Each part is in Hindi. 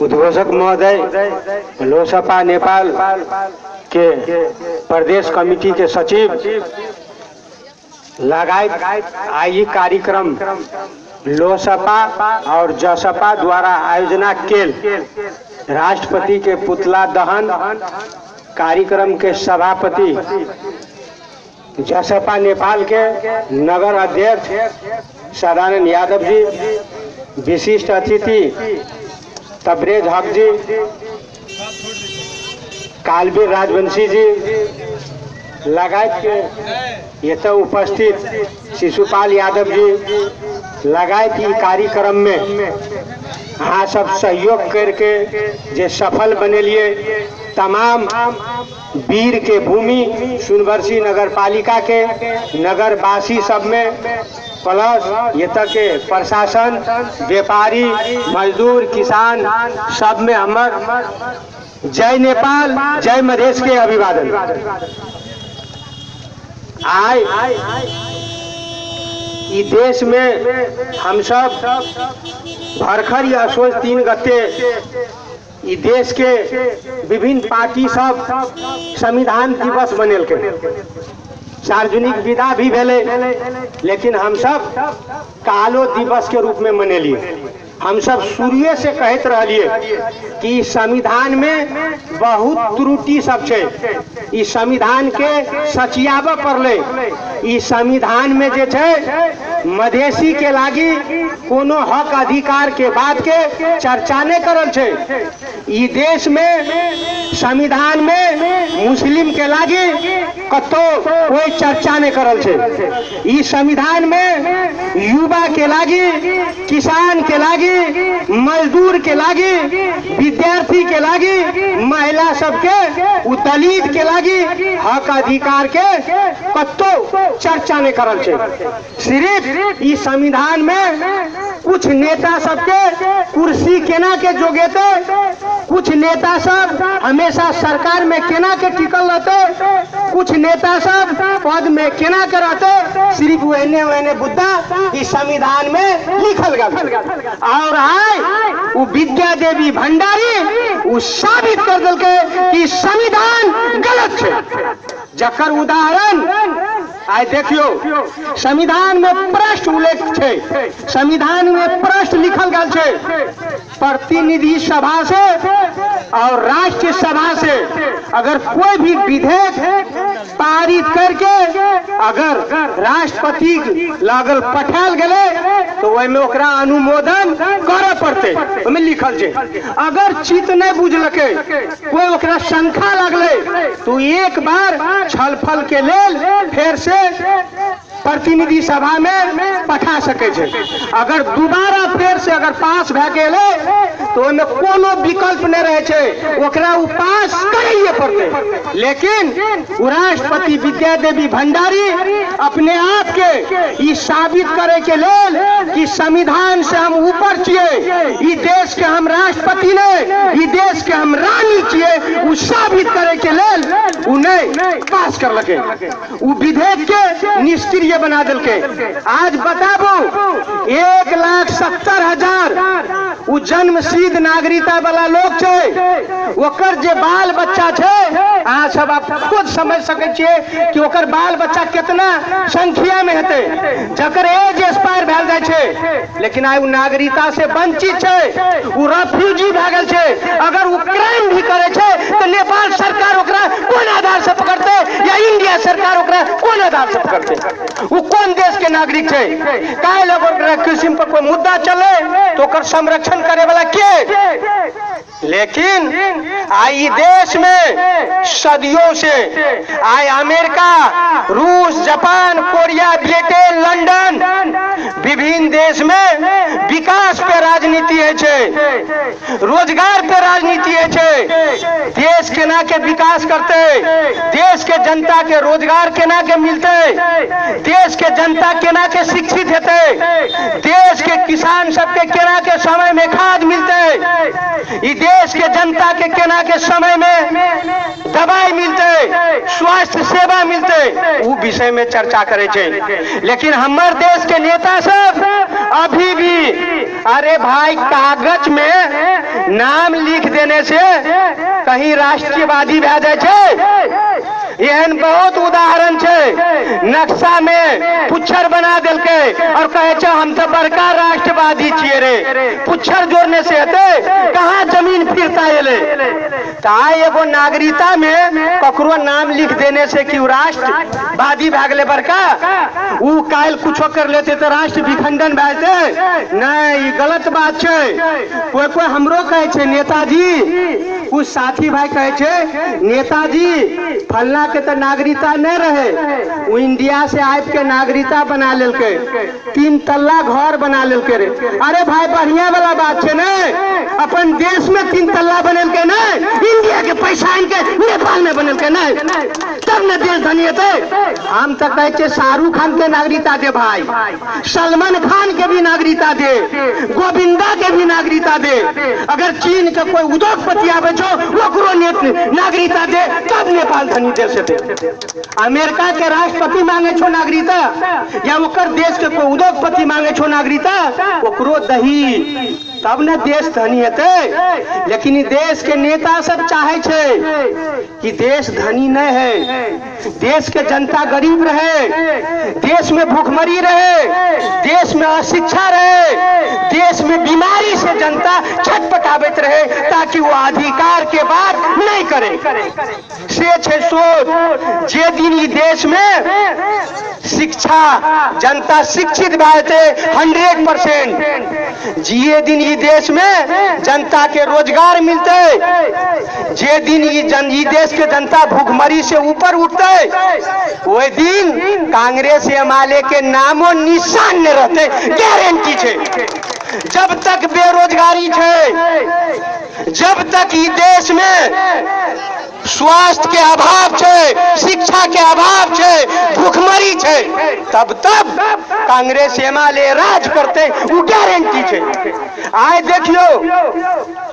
उद्घोषक महोदय, लोसपा नेपाल के प्रदेश कमेटी के सचिव लगायत आई कार्यक्रम लोसपा और जसपा द्वारा आयोजना केल राष्ट्रपति के पुतला दहन कार्यक्रम के सभापति जसपा नेपाल के नगर अध्यक्ष सदानंद यादव जी, विशिष्ट अतिथि तबरेज हक जी, कालवीर राजवंशी जी लगायत के ये तो उपस्थित शिशुपाल यादव जी लगायत ई कार्यक्रम में हाँ सब सहयोग करके जे सफल बनेलिए तमाम वीर के भूमि सुनवर्षी नगर पालिका के नगरवासी सब में प्लस ये तक के प्रशासन, व्यापारी, मजदूर, किसान सब में हमर जय नेपाल जय मधेश के अभिवादन। आय ई देश में हम सब भरखर या सोच 3 गते ई देश के विभिन्न पार्टी सब संविधान दिवस बनेल के सार्वजनिक विदा भी भेले, लेकिन हम सब कालो दिवस के रूप में मनेलिए। हम सब शुरुए से कहते रहिए कि संविधान में बहुत त्रुटि सब छे, इस संविधान के सचियाबे पड़ले। इस संविधान में जे छे मधेसी के लागी कोनो हक अधिकार के बात के चर्चा नहीं करल छे। ई देश में संविधान में मुस्लिम के लागी कतो कोई चर्चा नहीं करल छे। ई संविधान में युवा के लागी, किसान के लागी, मजदूर के लागी, विद्यार्थी के लागी, महिला सबके, दलित के लागी हक अधिकार के कतो चर्चा नहीं करल छे। सिर्फ इस संविधान में कुछ नेता सबके कुर्सी केना के जोगेते, कुछ नेता सब हमेशा सरकार में केना के टिकल रहते, कुछ नेता सब पद में केना के रहते, सिर्फ वहने बुद्धा इस संविधान में लिखल गया। और आय वो विद्या देवी भंडारी वो साबित कर दिल कि संविधान गलत है। जकर उदाहरण आय देखियो, संविधान में प्रश्न उल्लेख छे, संविधान में प्रश्न लिखल गल छे प्रतिनिधि सभा से और राष्ट्र सभा से अगर कोई भी विधेयक पारित करके अगर राष्ट्रपति लागल पठाल गले तो वही में ओकरा अनुमोदन करे पड़ते, ओमे लिखल छे। अगर चित नहीं बुझलके, कोई ओकरा शंका लगले तो एक बार छलफल के लेल फिर से प्रतिनिधि सभा में पठा सके छे। अगर दोबारा फिर से अगर पास भए गेले तो ओमे कोनो विकल्प नहीं रहे छे, ओकरा उ पास करैये पड़ते। लेकिन राष्ट्रपति विद्या देवी भंडारी अपने आप के ई साबित करे के लेल कि संविधान से हम ऊपर छिए, ई देश के हम राष्ट्रपति ने, ई देश के हम रानी छिए, उ साबित करे के लेल उन्हें पास कर लगे, उ विधेयक के निष्क्रिय बना दिल के। आज बताबो 1,70,000 उ जन्मसिद्ध नागरिकता वाला लोग छे, ओकर जे बाल बच्चा छे, आज सब आप खुद समझ सके छिए कि ओकर बाल बच्चा कितना संख्या में हेते, जकर एज एक्सपायर भेल जाय छे लेकिन आइ उ नागरिकता से वंचित छे, उ रेफ्यूजी भए गेल छे। अगर उ क्राइम भी करे छे तो नेपाल सरकार ओकरा कोन आधार से पकड़ते या इंडिया सरकार ओकरा कोन आधार से पकड़ते? उ कौन देश के नागरिक छे? काहे लोग ओकरा किस्म पर कोई मुद्दा चले तो ओकर संरक्षण करे वाला के? लेकिन आई देश में सदियों से आय अमेरिका, रूस, जापान, कोरिया, ब्रिटेन, लंदन विभिन्न देश में विकास पे राजनीति है छे, रोजगार पे राजनीति है छे। देश केना के विकास करते, देश के जनता के रोजगार केना के मिलते, देश के जनता केना के शिक्षित हेते, देश के किसान सबके केना के समय में खाद मिलते, ई देश के जनता के केना के समय में दवाई मिलते, स्वास्थ्य सेवा मिलते, वो विषय में चर्चा करे छे। लेकिन हमारे देश के नेता सब अभी भी, अरे भाई, कागज में नाम लिख देने से कहीं राष्ट्रवादी भे जाए छे। एहन बहुत उदाहरण छे, नक्शा में पुच्छर बना दिल के और कहे छे हम तो बड़का राष्ट्रवादी छिए रे। पुच्छर जोड़ने से हते कहाँ जमीन फिरता एले। ताई एगो नागरिकता में ककरो नाम लिख देने से कि राष्ट्रवादी भे गेले बड़का, उ काल कुछो कर लेते तो राष्ट्र विखंडन भे जेते। नहीं, गलत बात छे। कोई कोई हमरो कहे छे नेताजी, कुछ साथी भाई कहे छे नेताजी फलना के तो नागरिकता नहीं रहे, वो इंडिया से आए के नागरिकता बना लेलके, 3 तल्ला घर बना लेलके रे। अरे भाई, बढ़िया वाला बात छे ने, अपन देश में 3 तल्ला बनेलके ने, इंडिया के पैसा इनके नेपाल में बनेलके ने, तब न देश धनी हेते। हम तो कहे छे शाहरुख खान के नागरिकता दे भाई, सलमान खान के भी नागरिकता दे, गोविंदा के भी नागरिकता दे। अगर चीन के कोई उद्योगपति आवे छो ओकरो नागरिकता दे, तब नेपाल धनी देश हेते। अमेरिका के राष्ट्रपति मांगे छो नागरिकता, या ओकर देश के कोई उद्योगपति मांगे छो नागरिकता, ओकरो दही, तब न देश धनी हेते। लेकिन ई देश के नेता सब चाहे छे कि देश धनी नहीं है, देश के जनता गरीब रहे, देश में भूखमरी रहे, देश में अशिक्षा रहे, देश में बीमारी से जनता छटपटाबत रहे, ताकि वो अधिकार के बात नहीं करे। से छे सोच, जे दिन ई देश में शिक्षा, जनता शिक्षित भे 100%, जिए दिन ई देश में जनता के रोजगार मिलते, जे दिन ई देश के जनता भूखमरी से ऊपर उठते, वही दिन कांग्रेस एमएलए के नामो निशान न रहते, गारंटी छे। जब तक बेरोजगारी छे, जब तक ई देश में स्वास्थ्य के अभाव छे, शिक्षा के अभाव छे, भूखमरी छे, तब कांग्रेस एमएलए राज करते, वो गारंटी छे। आए देखियो,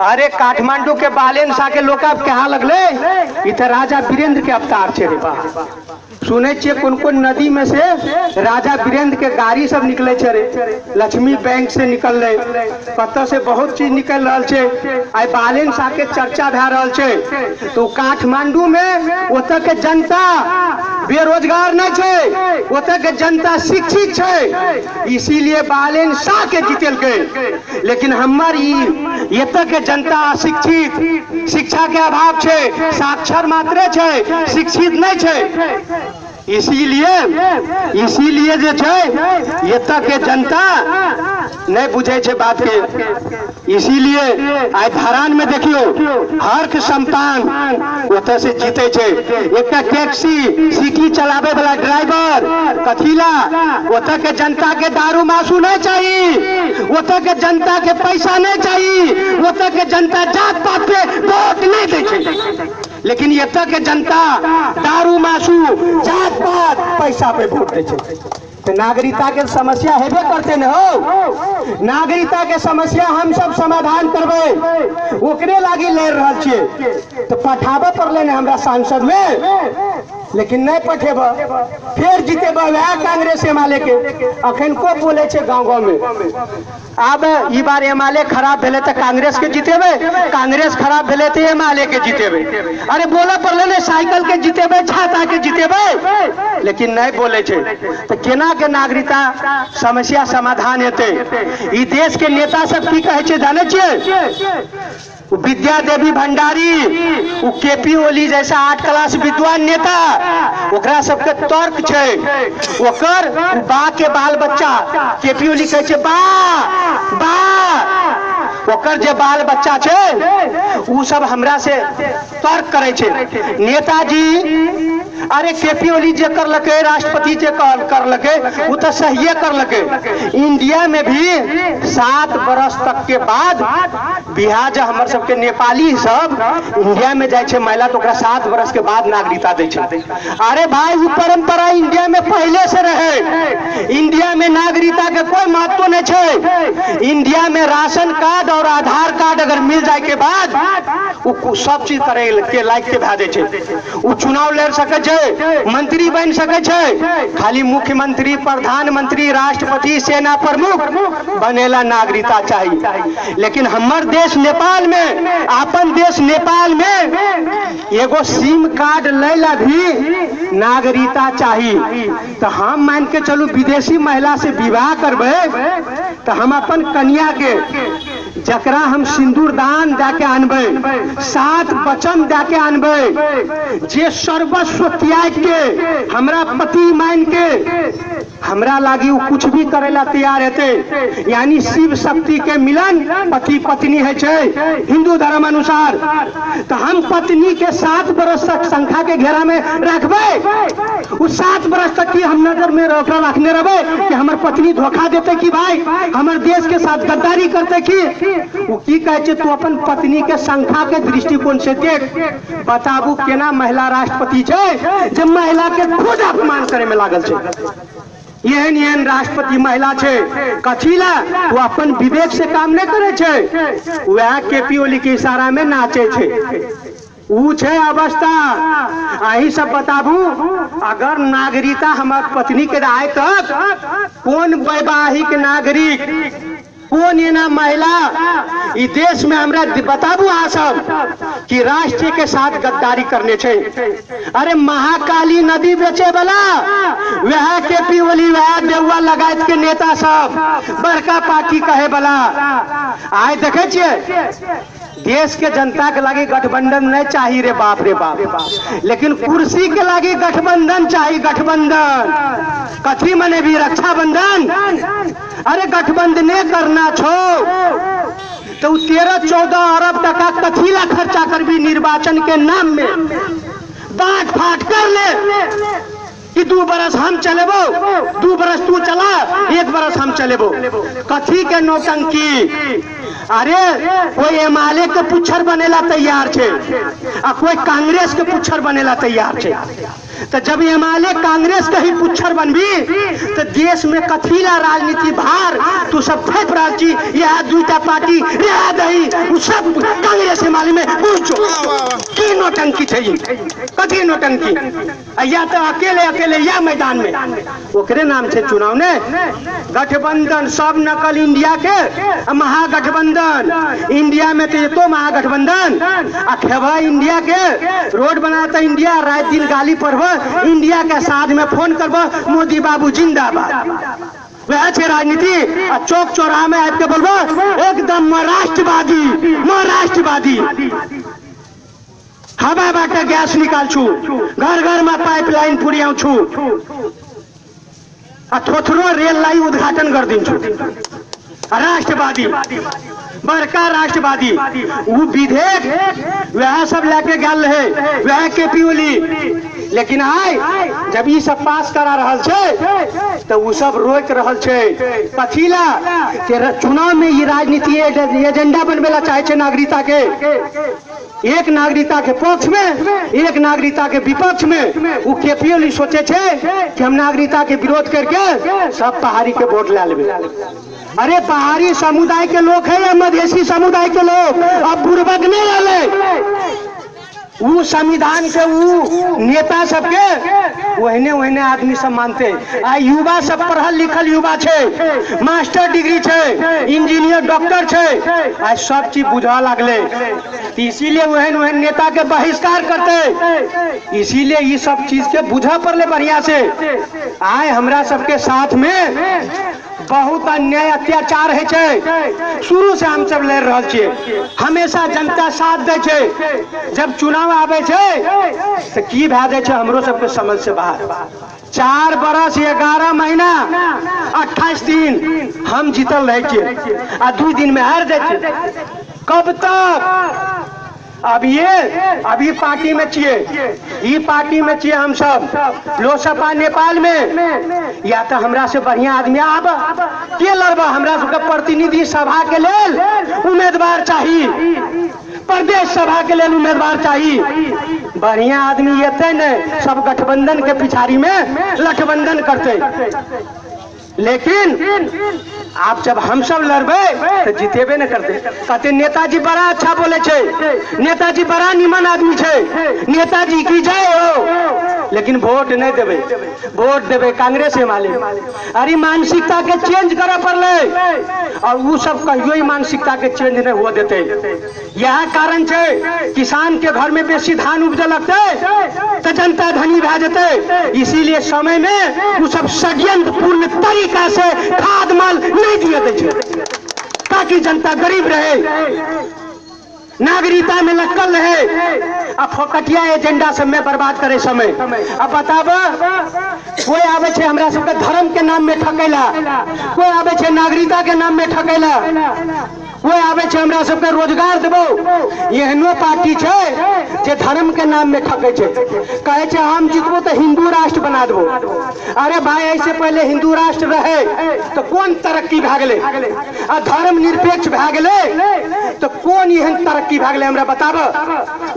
अरे काठमांडू के बालेन शाह के लोग अब कहा लगले, इधर राजा वीरेंद्र के अवतार छे रे बा। सुने छे कौन कौन नदी में से राजा वीरेंद्र के गाड़ी सब निकले छे रे, लक्ष्मी बैंक से निकल रहे, कत से बहुत चीज निकल रहा छे। आई बालेन शाह के चर्चा भे रहा छे। तो काठमांडू में ओतऽ के जनता बेरोजगार नहीं छे, ओतऽ के जनता शिक्षित छे, इसीलिए बालेन शाह के जीतल के। लेकिन हमार एतऽ के जनता अशिक्षित, शिक्षा के अभाव छे, साक्षर मात्रे छे, शिक्षित नहीं छे। इसीलिए जे छे एतऽ के जनता नहीं बुझे छे बात के। इसीलिए आई धरान में देखियो, हर्ष समतान ओतऽ से जीते छे। एक टैक्सी सिटी चलावे वाला ड्राइवर कथीला, ओतऽ के जनता के दारू मासू नहीं चाहिए, ओतऽ के जनता के पैसा नहीं चाहिए, ओतऽ के जनता जात पात पे वोट नहीं दे छे। लेकिन एतऽ के जनता दारू मासू, जात पात, पैसा पे वोट दे छे। तो नागरिकता के समस्या हेबे करते न हो, नागरिकता के समस्या हम सब समाधान करबे, ओकरे लागी लड़ रहल छिए। तो पठाबे पड़ले ने हमरा सांसद में, लेकिन नहीं पठेब, फिर जीतेब वह कांग्रेस एमएलए के। अखन को बोले छे गाँव गाँव में, अब ई बार एमएलए खराब भेले तो कांग्रेस के जीतेबे, कांग्रेस खराब भेले तो एमएलए के जीतेबे। अरे बोला पड़ले ने साइकिल के जीतेबे, छाता के जीतेबे, लेकिन नहीं बोले छे। तो केना के नागरिकता समस्या समाधान हेते। ई देश के नेता सब की कहे छे जाने छे, विद्या देवी भंडारी, वो केपी ओली जैसा 8 क्लास विद्वान नेता, ओकरा सबके तर्क छे। ओकर बा के बाल बच्चा, केपी ओली कहे छे बा बा, ओकर जे बाल बच्चा छे वो सब हमरा से तर्क करे छे। नेताजी अरे केपी ओली जे कर लके, राष्ट्रपति जे कर लके, वो तो सही कर लके। इंडिया में भी 7 बरस तक के बाद बिहार जो हमारे सबके नेपाली सब इंडिया में जाए छे महिला तो 7 बरस के बाद नागरिकता दे छे। अरे भाई वो परंपरा इंडिया में पहले से रहे। इंडिया में नागरिकता के कोई महत्व नहीं छे। इंडिया में राशन कार्ड और आधार कार्ड अगर मिल जाए के बाद वो सब चीज करे के लायक के भादे छे। वो चुनाव लड़ सके छे, मंत्री बन सके छे। खाली मुख्यमंत्री, प्रधानमंत्री, राष्ट्रपति, सेना प्रमुख बनेला नागरिकता चाहिए। लेकिन हमार देश नेपाल में, अपन देश नेपाल में एगो सिम कार्ड लेला भी नागरिकता चाहिए। तो हम मान के चलू विदेशी महिला से विवाह करबे तो हम अपन कन्या के जकरा हम सिंदूर दान दे के आनबे, 7 वचन दे के आनबे, जे सर्वस्व त्याग के हमरा पति मान के हमरा लागी वो कुछ भी करेला तैयार हेते। यानी शिव शक्ति के मिलन पति पत्नी है छे हिंदू धर्म अनुसार। तो हम पत्नी के 7 बरस तक संख्या के घेरा में रखबे। उस 7 बरस तक की हम नजर में रखने रहे कि हमार पत्नी धोखा देते कि भाई हमारे देश के साथ गद्दारी करते कि वो की कहे तू अपन पत्नी के संख्या के दृष्टिकोण से देख। बताबू केना महिला राष्ट्रपति छे जब महिला के खुद अपमान करे में लागल छे। एहन एहन राष्ट्रपति महिला छे कथीला वो अपन विवेक से काम नहीं करे छे। वह केपी ओली के इशारा में नाचे छे। ऊ छे अवस्था। अही सब बताबू अगर नागरिकता हमार पत्नी के आए तक कौन वैवाहिक नागरिक, कौन ये ना महिला इस देश में हमरा बताबू आ सब कि राष्ट्र के साथ गद्दारी करने छे। अरे महाकाली नदी बेचे वाला वह केपी ओली, वह देउआ लगायत के नेता सब बड़का पार्टी कहे वाला आए देखे छे। देश के जनता के लागी गठबंधन नहीं चाहिए रे बाप रे बाप, लेकिन कुर्सी के लागी गठबंधन चाहिए। गठबंधन कथी मने भी रक्षाबंधन। अरे गठबंधने करना छो तो 13-14 अरब टका कथीला खर्चा कर भी निर्वाचन के नाम में बांट फाट कर ले कि 2 बरस हम चलेबो, 2 बरस तू चला, 1 बरस हम चलेबो। कथी के नौटंकी। अरे कोई एमएलए के पुच्छर बनेला तैयार छे आ कोई कांग्रेस के पुच्छर बनेला तैयार छे। तो जब एमएलए कांग्रेस के ही पुच्छर बनबी तो देश में कथीला राजनीति भार तू सब फेंक रहा छी। यह 2टा पार्टी रहा दही वो सब कांग्रेस एमएलए में पूछो की नौटंकी चाहिए, कथी नौटंकी। या तो अकेले अकेले या मैदान में ओकरे नाम से चुनाव ने गठबंधन सब नकल इंडिया के महागठबंधन। इंडिया में तो ये तो महागठबंधन अखेवा इंडिया के रोड बनाता इंडिया, रात दिन गाली पढ़ब इंडिया के साथ में फोन करब मोदी बाबू जिंदाबाद। वह छे राजनीति। चौक चौराहा में आके बोलबो एकदम राष्ट्रवादी, राष्ट्रवादी। हवा बाटे गैस निकाल छू, घर घर में पाइपलाइन पुरियाऊ छू, थोथरो रेल लाइन उद्घाटन कर दिन छू। राष्ट्रवादी, बड़का राष्ट्रवादी। वो विधेयक वह सब लेके गल है, वह केपी ओली। लेकिन आय जब ये सब पास करा रहल छे तो वो सब रोक रहल छे। कथीला के चुनाव में ये राजनीति एजेंडा बनवेला चाहे छे नागरिकता के। एक नागरिकता के पक्ष में, एक नागरिकता के विपक्ष में। वो केपी ओली सोचे छे कि हम नागरिकता के विरोध करके सब पहाड़ी के वोट ले लेबे। अरे पहाड़ी समुदाय के लोग है या मधेसी समुदाय के लोग अब बुर्बक नहीं रहे। वो संविधान के वो नेता सबके वहने आदमी सब मानते। आ युवा सब पढ़ल लिखल युवा छे, मास्टर डिग्री छे, इंजीनियर डॉक्टर छे, आज सब चीज बुझा लगले। इसीलिए वहन नेता के बहिष्कार करते। इसीलिए ये सब चीज के बुझा पड़ले बढ़िया से। आए हमरा सबके साथ में बहुत अन्याय अत्याचार है छे। शुरू से हम सब लड़ रहे छे, हमेशा जनता साथ दे छे। जब चुनाव आवे छे तो की भै जाए छे हमरो सबके समझ से बाहर। 4 बरस 11 महीना 28 दिन हम जीतल रहे छे आ 2 दिन में हार जाए छे। कब तक अभी पार्टी में छिए, ई पार्टी में छिए हम सब लोकसभा नेपाल में, या तो हमरा से बढ़िया आदमी आब के लड़बा। हमरा सबके प्रतिनिधि सभा के लेल उम्मीदवार चाहिए, प्रदेश सभा के लिए उम्मीदवार चाहिए, बढ़िया आदमी एते ने सब गठबंधन के पिछाड़ी में गठबंधन करते। लेकिन आप जब हम सब लड़बे तो जीतेबे न करते। कहते नेताजी बड़ा अच्छा बोले छे, नेताजी बड़ा निमन आदमी छे, नेताजी की जय हो, लेकिन वोट नहीं देवे, वोट देवे कांग्रेस माले। अरे मानसिकता के चेंज करे पड़ले, और वो सब कहियो ही मानसिकता के चेंज नहीं हुआ देते। यह कारण छे किसान के घर में बेसी धान उपजे लगते तो जनता धनी भे जेते, इसीलिए समय में वो सब षड्यंत्र पूर्ण तरीका से खाद माल नहीं दिए दै छे, ताकि जनता गरीब रहे, नागरिकता में लटकल रहे। अब फोकटिया एजेंडा सब में बर्बाद करे समय। अब बताब कोई आवे छे हमरा सबके धर्म के नाम में ठकेला, कोई आवे छे नागरिकता के नाम में ठकेला, कोई आवे छे हमरा सबके रोजगार देबो। एहनो पार्टी छे जे धर्म के नाम में ठके छे, कहे छे हम जीतबो तो हिंदू राष्ट्र बना देबो। अरे भाई ऐसे पहले हिंदू राष्ट्र रहे तो कौन तरक्की भे गेले, आ धर्म निरपेक्ष भे गेले तो कौन एहन तरक्की भे गेले हमरा बताब।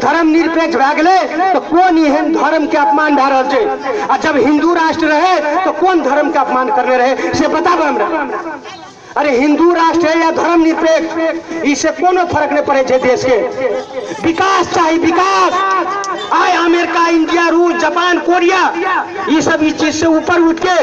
धर्म निरपेक्ष भे गेले तो कौन एहन धर्म के अपमान भे रहल छे, आ जब हिंदू राष्ट्र रहे तो कौन धर्म के अपमान करने रहे से बताब हमरा। अरे हिंदू राष्ट्र है या धर्म निरपेक्ष, इससे कोनो फर्क नहीं पड़े छे। देश के विकास चाहिए, विकास। आए अमेरिका, इंडिया, रूस, जापान, कोरिया, ये सब इस चीज से ऊपर उठ के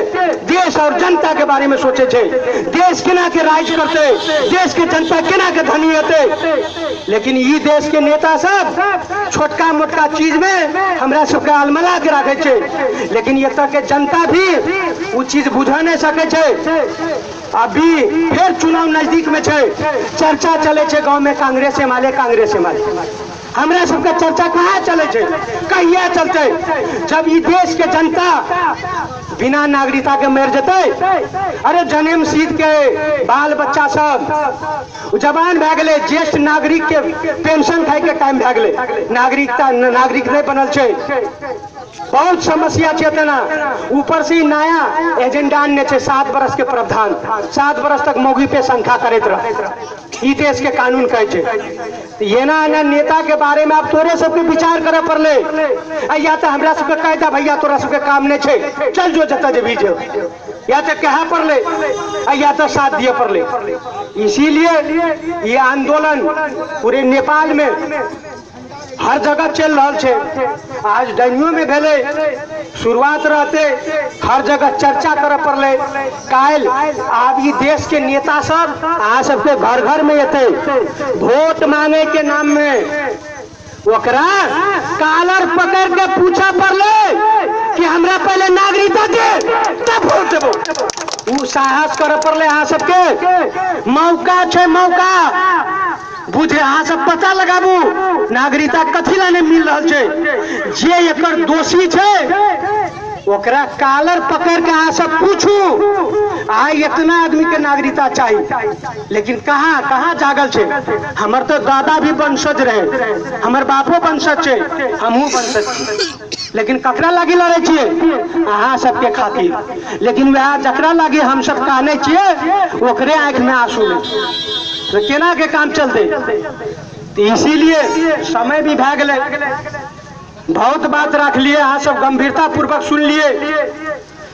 देश और जनता के बारे में सोचे छे, देश केना के राज करते, देश के जनता केना के धनी होते। लेकिन ये देश के नेता सब छोटका मोटका चीज में हमरा सबके अलमला के रखे छे, लेकिन ये तक के जनता भी वो चीज बुझा नहीं सके छे। अभी फिर चुनाव नजदीक में छे, चर्चा चले छे गांव में कांग्रेस माले, कांग्रेस माले। हमरा सबके चर्चा कहाँ चले छे, कहिया चलते, जब ये देश के जनता बिना नागरिकता के मर जते। अरे जन्म सिद्ध के बाल बच्चा सब जवान भे गेले, ज्येष्ठ नागरिक के पेंशन खाए के टाइम भे गेले, नागरिक नहीं बनल छे। बहुत समस्या चेतना, ऊपर से नया एजेंडा ने छे 7 बरस के प्रावधान, 7 बरस तक मौगी पे संख्या करते रहे, देश के कानून कहे छे। ये ना नेता के बारे में आप तोरे सबके विचार करे पड़ले, या तो हमरा सबके कह दा भैया तोरा सबके काम नहीं छे, चल जो जता जेबी जो, या तो कहा पड़ले या तो साथ दिए पड़ले। इसीलिए ये आंदोलन पूरे नेपाल में हर जगह चल रहा छे। आज डैनियों में भेले, शुरुआत रहते हर जगह चर्चा करे पड़ले। काल आब ये देश के नेता सब आ सबके घर घर में अते वोट मांगे के नाम में, ओकरा कालर पकड़ के पूछा पड़ले कि हमरा पहले नागरिकता दे तब वोट देबो। उ साहस करे पड़ले। अहाँ सबके मौका छे, मौका बुझे, अहाँ सब पता लगाबू नागरिकता कथी ला नहीं मिल रहा छे। जे एकर दोषी छे ओकरा कालर पकड़ के अहाँ सब पूछू आई इतना आदमी के नागरिकता चाहिए, लेकिन कहाँ कहाँ जागल छे। हमर तो दादा भी वंशज रहे, हमर बापो वंशज छे, हमहू वंशज, लेकिन ककरा लागी लड़े छिए अहाँ सबके खातिर। लेकिन वह जकरा लागी हम सब कहने छिए ओकरे आंख में आंसू ले, तो केना के काम चलते। तो इसीलिए समय भी भे गेले, बहुत बात रख लिए, अहाँ सब गंभीरता पूर्वक सुन लिए,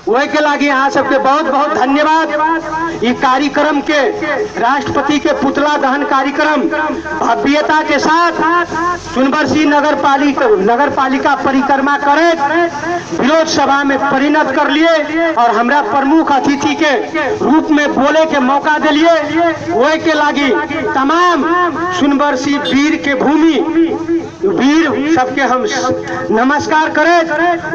वही के लागी अहाँ सबके बहुत बहुत धन्यवाद। ये कार्यक्रम के राष्ट्रपति के पुतला दहन कार्यक्रम भव्यता के साथ सुनबरसी नगर पालिका परिक्रमा करे विरोध सभा में परिणत कर लिए और हमरा प्रमुख अतिथि के रूप में बोले के मौका दिलिए। वही के लागी तमाम सुनबरसी वीर के भूमि वीर सबके हम नमस्कार करे,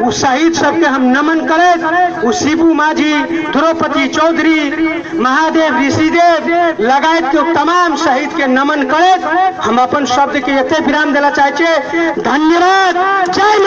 उस शहीद सबके हम नमन करे, उस शिबू माझी, द्रौपदी चौधरी, महादेव ऋषिदेव लगायत के तमाम शहीद के नमन करे। हम अपन शब्द के एते विराम देना चाहे। धन्यवाद। जय